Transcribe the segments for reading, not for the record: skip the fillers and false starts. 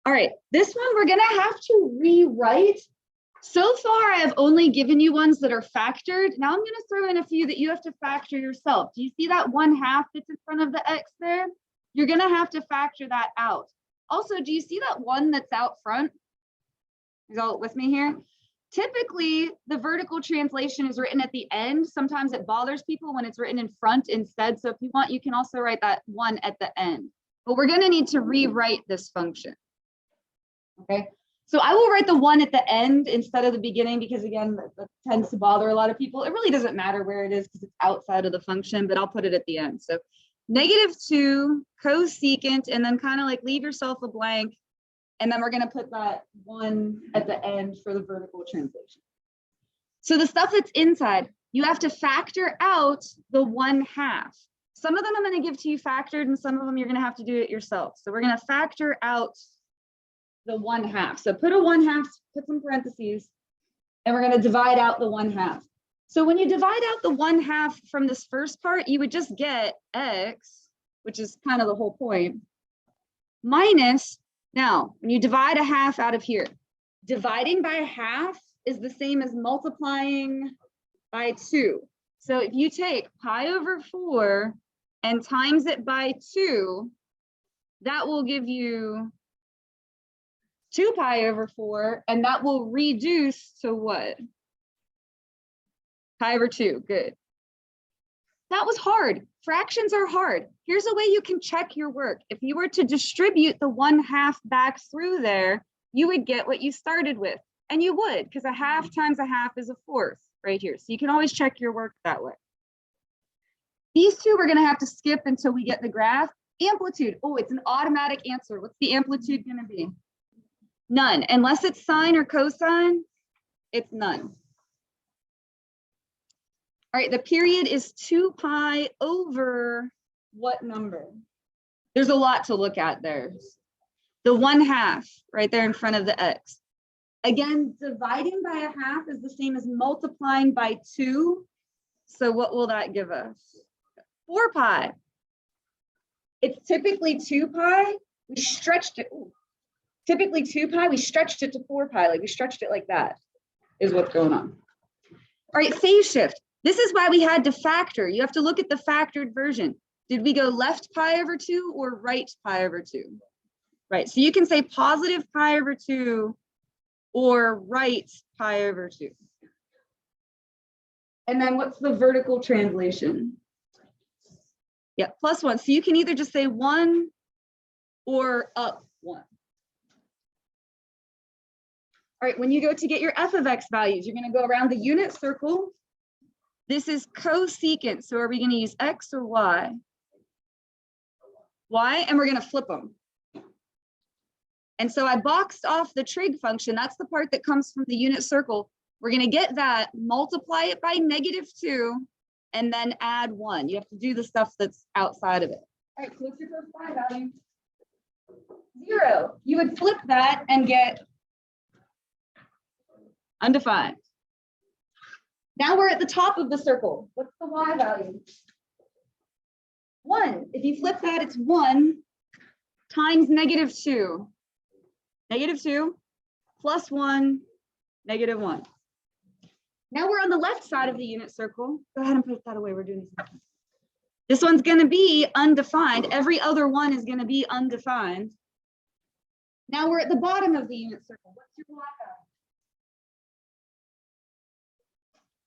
All right, this one we're gonna have to rewrite. So far, I have only given you ones that are factored. Now I'm gonna throw in a few that you have to factor yourself. Do you see that 1/2 that's in front of the X there? You're gonna have to factor that out. Also, do you see that one that's out front? You all with me here? Typically, the vertical translation is written at the end. Sometimes it bothers people when it's written in front instead. So if you want, you can also write that one at the end. But we're gonna need to rewrite this function. Okay, so I will write the one at the end instead of the beginning because again, that tends to bother a lot of people. It really doesn't matter where it is because it's outside of the function, but I'll put it at the end. So -2 cosecant, and then kind of like leave yourself a blank. And then we're gonna put that one at the end for the vertical translation. So the stuff that's inside, you have to factor out the 1/2. Some of them I'm gonna give to you factored and some of them you're gonna have to do it yourself. So we're gonna factor out the 1/2. So put a 1/2, put some parentheses, and we're gonna divide out the 1/2. So when you divide out the 1/2 from this first part, you would just get X, which is kind of the whole point, minus, now, when you divide a 1/2 out of here, dividing by 1/2 is the same as multiplying by 2. So if you take pi/4 and times it by 2, that will give you 2 pi/4, and that will reduce to what? Pi/2, good. That was hard. Fractions are hard. Here's a way you can check your work. If you were to distribute the 1/2 back through there, you would get what you started with. And you would, because a 1/2 times a 1/2 is a 1/4 right here. So you can always check your work that way. These two we're gonna have to skip until we get the graph. Amplitude, oh, it's an automatic answer. What's the amplitude gonna be? None, unless it's sine or cosine, it's none. All right, the period is 2 pi over what number? There's a lot to look at there. The 1/2 right there in front of the X. Again, dividing by a 1/2 is the same as multiplying by 2. So what will that give us? 4 pi. It's typically 2 pi. We stretched it. Ooh. Typically 2 pi, we stretched it to 4 pi. Like we stretched it like that is what's going on. All right, phase shift. This is why we had to factor. You have to look at the factored version. Did we go left pi/2 or right pi/2? Right, so you can say positive pi/2 or right pi/2. And then what's the vertical translation? Yeah, +1. So you can either just say 1 or up 1. All right, when you go to get your f of x values, you're gonna go around the unit circle. This is cosecant, so are we gonna use x or y? Y, and we're gonna flip them. And so I boxed off the trig function, that's the part that comes from the unit circle. We're gonna get that, multiply it by -2, and then add 1. You have to do the stuff that's outside of it. All right, so what's your first y value? 0. You would flip that and get undefined. Now we're at the top of the circle. What's the y value? 1. If you flip that, it's 1 times -2. -2 plus 1, -1. Now we're on the left side of the unit circle. Go ahead and put that away. We're doing this. This one's going to be undefined. Every other one is going to be undefined. Now we're at the bottom of the unit circle. What's your y value?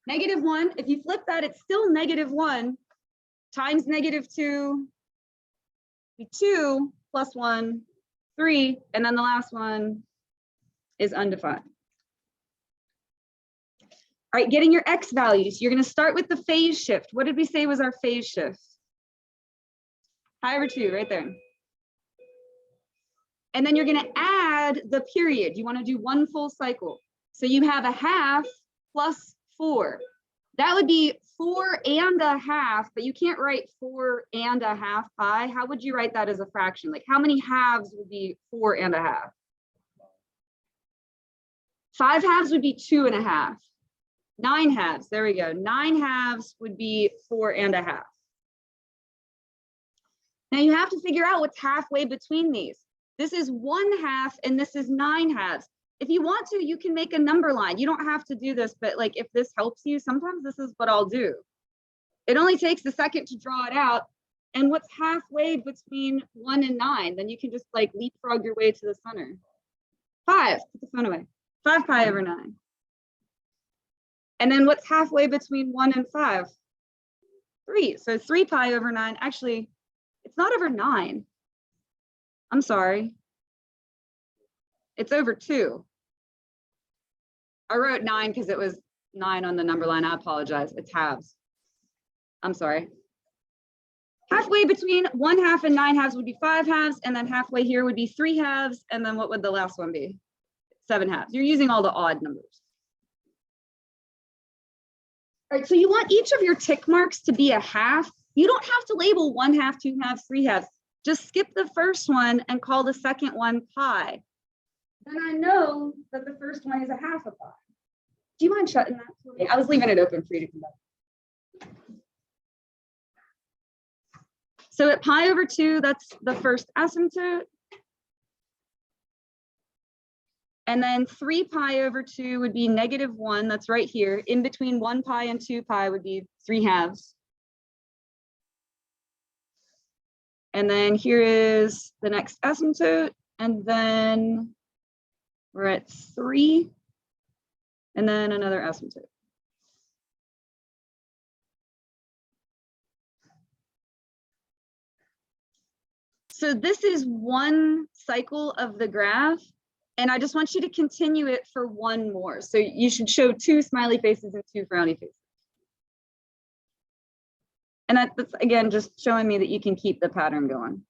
-1. If you flip that, it's still -1 times -2, be 2 plus 1, 3, and then the last one is undefined. All right, getting your x values. You're going to start with the phase shift. What did we say was our phase shift? pi/2, right there. And then you're going to add the period. You want to do one full cycle. So you have a 1/2 plus 4. That would be 4 and a 1/2, but you can't write 4 and a 1/2 pi. How would you write that as a fraction? Like how many halves would be 4 and a 1/2? 5 halves would be 2 and a 1/2. 9 halves, there we go. 9 halves would be 4 and a 1/2. Now you have to figure out what's halfway between these. This is 1/2 and this is 9/2. If you want to, you can make a number line. You don't have to do this, but like if this helps you, sometimes this is what I'll do. It only takes a second to draw it out. And what's halfway between 1 and 9? Then you can just like leapfrog your way to the center. 5, put the phone away. 5 pi over 9. And then what's halfway between 1 and 5? 3. So 3 pi over 9. Actually, it's not over 9. I'm sorry. It's over 2. I wrote 9 because it was 9 on the number line. I apologize. It's halves. I'm sorry. Halfway between 1/2 and 9/2 would be 5/2, and then halfway here would be 3/2, and then what would the last one be? 7/2. You're using all the odd numbers. All right, so you want each of your tick marks to be a half. You don't have to label 1/2, 2/2, 3/2. Just skip the first one and call the second one pi. Then I know that the first one is a 1/2 of pi. Do you mind shutting that for me? I was leaving it open for you to come back. So at pi over 2, that's the first asymptote. And then 3 pi over 2 would be -1. That's right here. In between 1 pi and 2 pi would be 3/2. And then here is the next asymptote. And then we're at 3. And then another asymptote. So this is one cycle of the graph. And I just want you to continue it for one more. So you should show 2 smiley faces and 2 frowny faces. And that's, again, just showing me that you can keep the pattern going.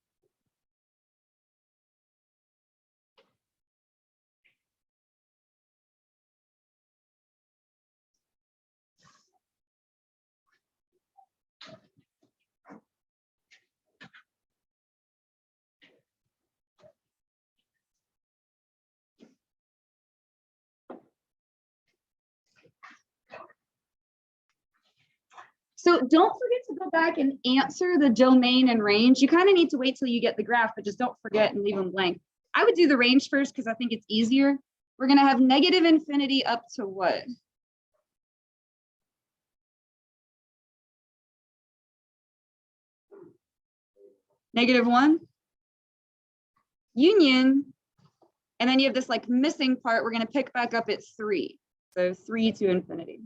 So don't forget to go back and answer the domain and range. You kind of need to wait till you get the graph, but just don't forget and leave them blank. I would do the range first because I think it's easier. We're going to have -infinity up to what? -1. Union. And then you have this like missing part. We're going to pick back up at 3. So 3 to infinity.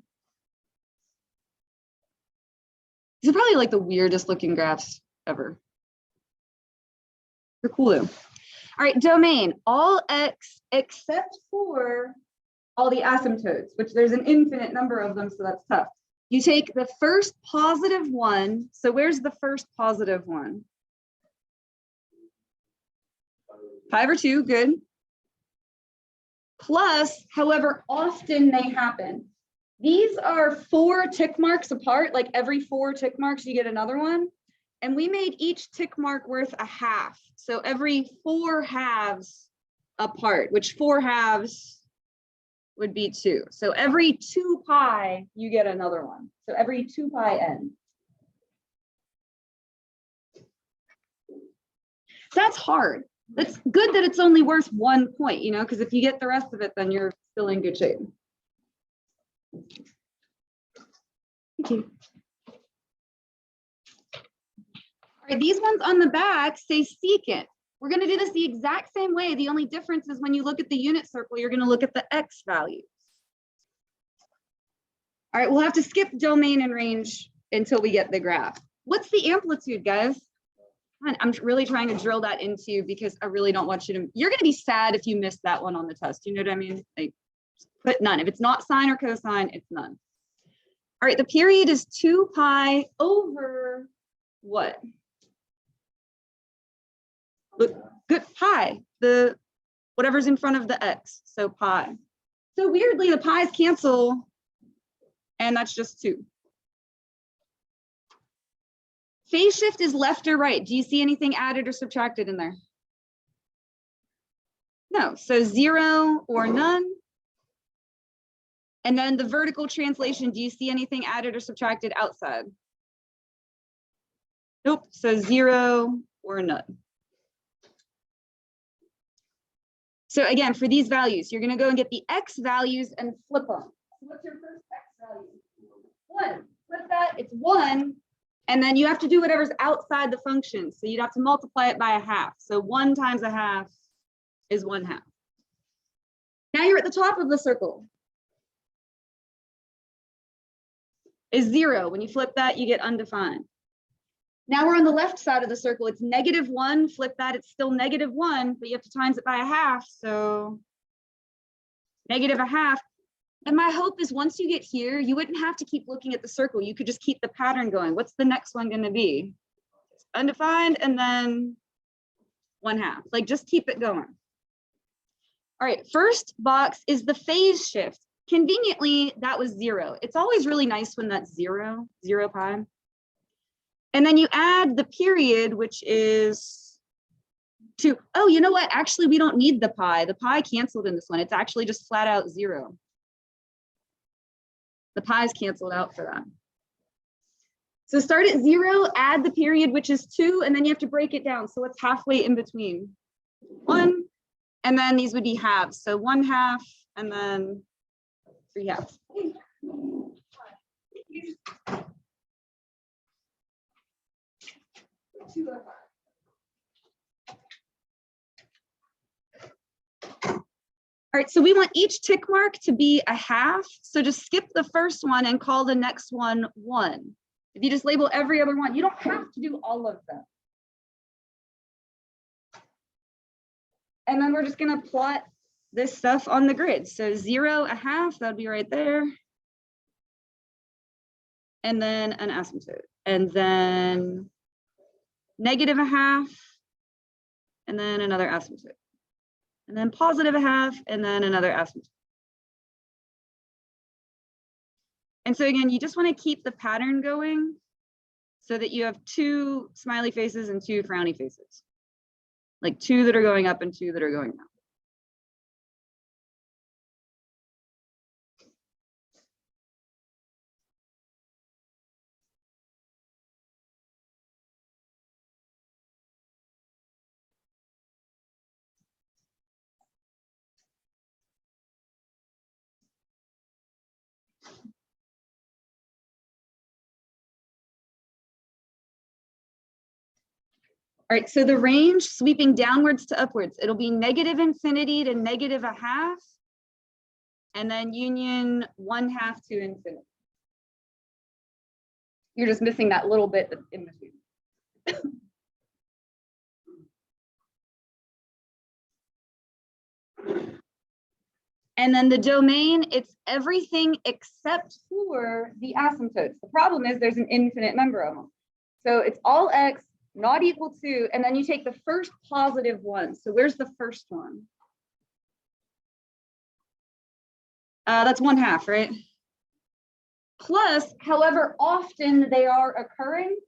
These are probably like the weirdest looking graphs ever. They're cool though. All right, domain, all x except for all the asymptotes, which there's an infinite number of them, so that's tough. You take the first positive one. So where's the first positive one? Pi over 2, good. Plus, however often they happen. These are 4 tick marks apart, like every 4 tick marks, you get another one. And we made each tick mark worth a half. So every 4 halves apart, which 4 halves would be 2. So every 2 pi, you get another one. So every 2 pi n. That's hard. It's good that it's only worth 1 point, you know, because if you get the rest of it, then you're still in good shape. Thank you. All right, these ones on the back say secant. We're going to do this the exact same way. The only difference is when you look at the unit circle, you're going to look at the x values. All right, we'll have to skip domain and range until we get the graph. What's the amplitude, guys? I'm really trying to drill that into you because I really don't want you to, you're going to be sad if you missed that one on the test. You know what I mean? Like, put none. If it's not sine or cosine, it's none. All right, the period is 2 pi over what? Good, pi, the whatever's in front of the x, so pi. So weirdly, the pi's cancel, and that's just 2. Phase shift is left or right. Do you see anything added or subtracted in there? No, so 0 or none. And then the vertical translation, do you see anything added or subtracted outside? Nope, so 0 or none. So again, for these values, you're going to go and get the x values and flip them. So what's your first x value? 1. Flip that, it's 1. And then you have to do whatever's outside the function. So you'd have to multiply it by a half. So 1 times a half is 1/2. Now you're at the top of the circle. Is 0. When you flip that, you get undefined. Now we're on the left side of the circle. It's -1. Flip that, it's still -1, but you have to times it by a half. So -1/2. And my hope is once you get here, you wouldn't have to keep looking at the circle. You could just keep the pattern going. What's the next one going to be? Undefined and then 1/2. Like just keep it going. All right, first box is the phase shift. Conveniently, that was 0. It's always really nice when that's 0, 0 pi. And then you add the period, which is 2. Oh, you know what? Actually, we don't need the pi. The pi canceled in this one. It's actually just flat out 0. The pi is canceled out for that. So start at 0, add the period, which is 2, and then you have to break it down. So it's halfway in between. 1, and then these would be halves. So 1/2, and then 3/2. All right, so we want each tick mark to be a half. So just skip the first one and call the next one 1. If you just label every other one, you don't have to do all of them. And then we're just gonna plot this stuff on the grid. So 0, a half, that'd be right there. And then an asymptote. And then -1/2, and then another asymptote. And then +1/2, and then another asymptote. And so again, you just want to keep the pattern going so that you have 2 smiley faces and 2 frowny faces. Like 2 that are going up and 2 that are going down. All right, so the range sweeping downwards to upwards, it'll be -infinity to -1/2, and then union 1/2 to infinity. You're just missing that little bit that's in between. And then the domain, it's everything except for the asymptotes. The problem is there's an infinite number of them. So it's all x not equal to, and then you take the first positive one. So where's the first one? That's 1/2, right? Plus, however often they are occurring,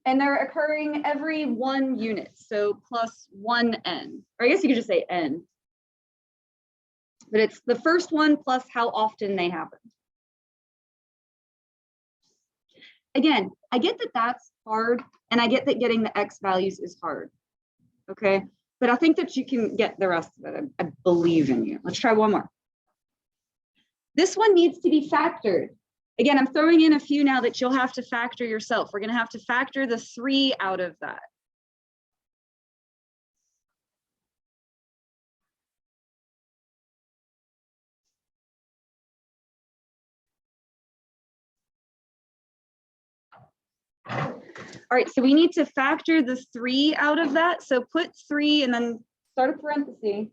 and they're occurring every 1 unit. So plus 1n, or I guess you could just say n. But it's the first one plus how often they happen. Again, I get that that's hard, and I get that getting the x values is hard, okay? But I think that you can get the rest of it. I believe in you. Let's try one more. This one needs to be factored. Again, I'm throwing in a few now that you'll have to factor yourself. We're going to have to factor the 3 out of that. All right, so we need to factor the 3 out of that. So put 3 and then start a parenthesis.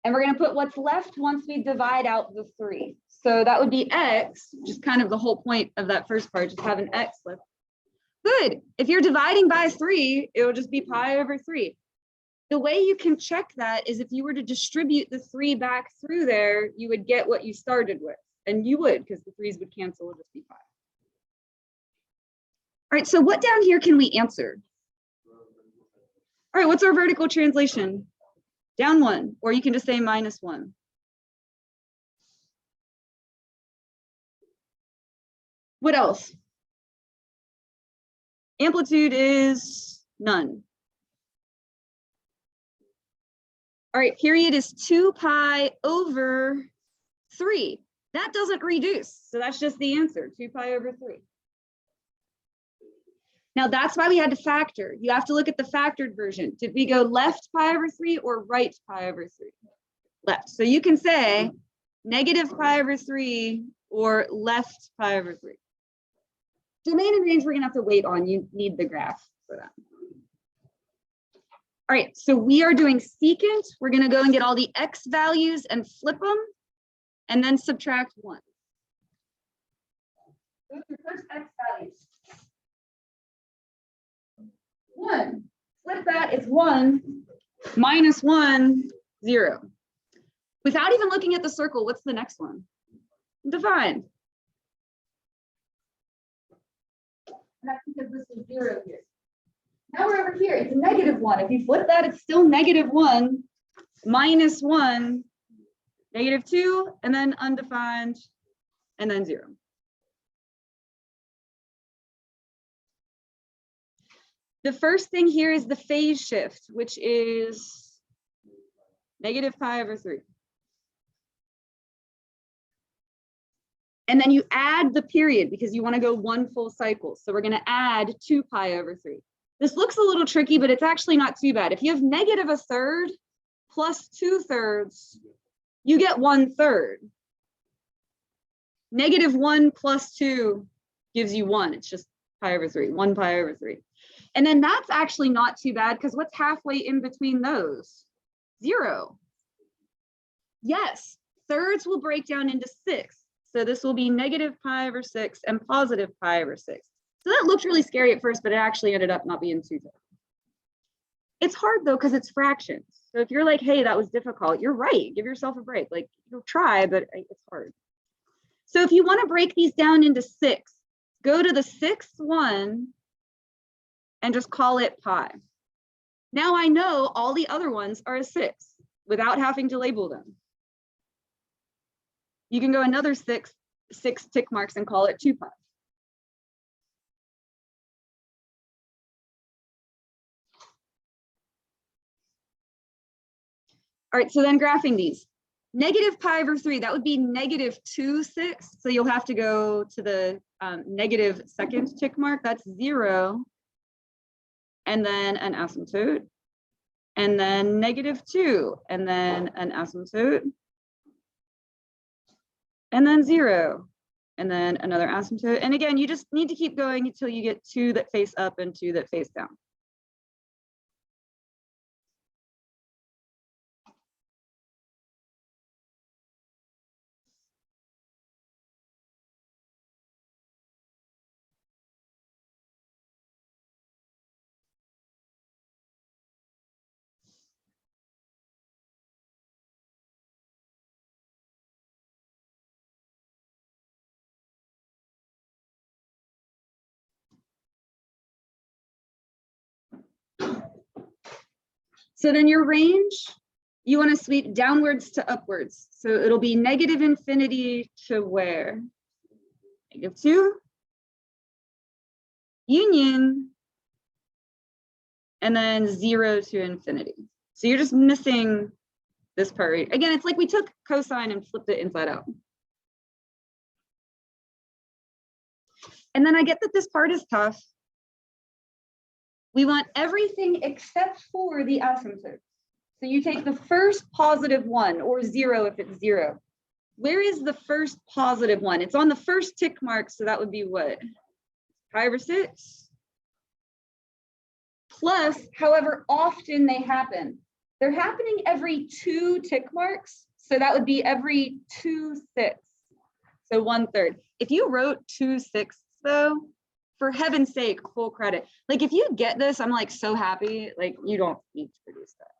And we're going to put what's left once we divide out the 3. So that would be x, which is kind of the whole point of that first part, just have an x left. Good. If you're dividing by 3, it will just be pi over 3. The way you can check that is if you were to distribute the 3 back through there, you would get what you started with. And you would, because the 3's would cancel, it would just be pi. All right, so what down here can we answer? All right, what's our vertical translation? Down 1, or you can just say -1. What else? Amplitude is none. All right, period is 2 pi over 3. That doesn't reduce, so that's just the answer, 2 pi over 3. Now that's why we had to factor. You have to look at the factored version. Did we go left pi over 3 or right pi over 3? Left. So you can say negative pi over 3 or left pi over 3. Domain and range we're gonna have to wait on. You need the graph for that. All right, so we are doing secant. We're gonna go and get all the x values and flip them and then subtract 1. Those are first x values. 1. Flip that, it's 1 minus 1, 0. Without even looking at the circle, what's the next one? Divide. That's because this is 0 here. Now we're over here, it's a negative 1. If you flip that, it's still negative 1 minus 1, negative 2, and then undefined, and then 0. The first thing here is the phase shift, which is negative pi over 3. And then you add the period because you want to go 1 full cycle. So we're going to add 2 pi over 3. This looks a little tricky, but it's actually not too bad. If you have negative 1/3 plus 2/3, you get 1/3. Negative 1 plus 2 gives you 1. It's just pi over 3, 1 pi over 3. And then that's actually not too bad because what's halfway in between those? 0. Yes, thirds will break down into 6. So this will be negative pi over 6 and positive pi over 6. So that looked really scary at first, but it actually ended up not being too bad. It's hard though, because it's fractions. So if you're like, hey, that was difficult, you're right. Give yourself a break. Like, you'll try, but it's hard. So if you want to break these down into 6, go to the 6th one and just call it pi. Now I know all the other ones are a 6 without having to label them. You can go another 6 tick marks and call it 2 pi. All right, so then graphing these. Negative pi over 3, that would be negative 2, 6. So you'll have to go to the negative second tick mark, that's 0. And then an asymptote. And then negative 2, and then an asymptote. And then 0, and then another asymptote. And again, you just need to keep going until you get 2 that face up and 2 that face down. So then your range, you want to sweep downwards to upwards. So it'll be negative infinity to where? Negative 2, union, and then 0 to infinity. So you're just missing this part. Again, it's like we took cosine and flipped it inside out. And then I get that this part is tough. We want everything except for the asymptotes. So you take the first positive 1 or 0 if it's 0. Where is the first positive 1? It's on the first tick mark, so that would be what? Pi over 6. Plus, however often they happen. They're happening every 2 tick marks, so that would be every 2 6. So 1/3. If you wrote 2 6 though, for heaven's sake, full credit. Like if you get this, I'm like so happy, like you don't need to produce that.